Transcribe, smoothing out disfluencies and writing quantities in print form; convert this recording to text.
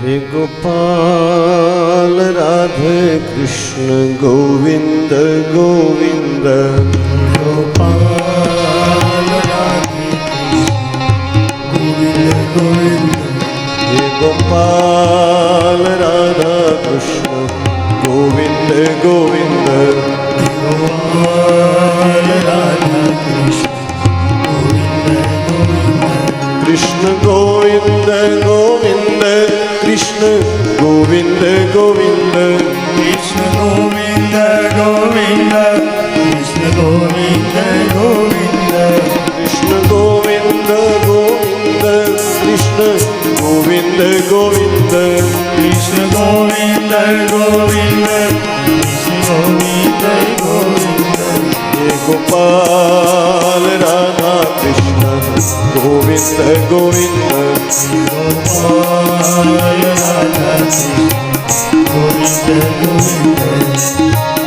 हे Gopal Radhe Krishna Govind Govind Gopal Radhe Govind Govind हे Gopal Radha Krishna Govind Govind Gopal Radha Krishna Govind Govind Krishna Govind Govind Krishna Govind Govind Krishna Govind Govind Krishna Govind Govind Krishna Govind Govind Krishna Govind Govind Krishna Govind Govind हे Gopal Radha Krishna Govind Govind Gopal Radha Krishna Govind Govind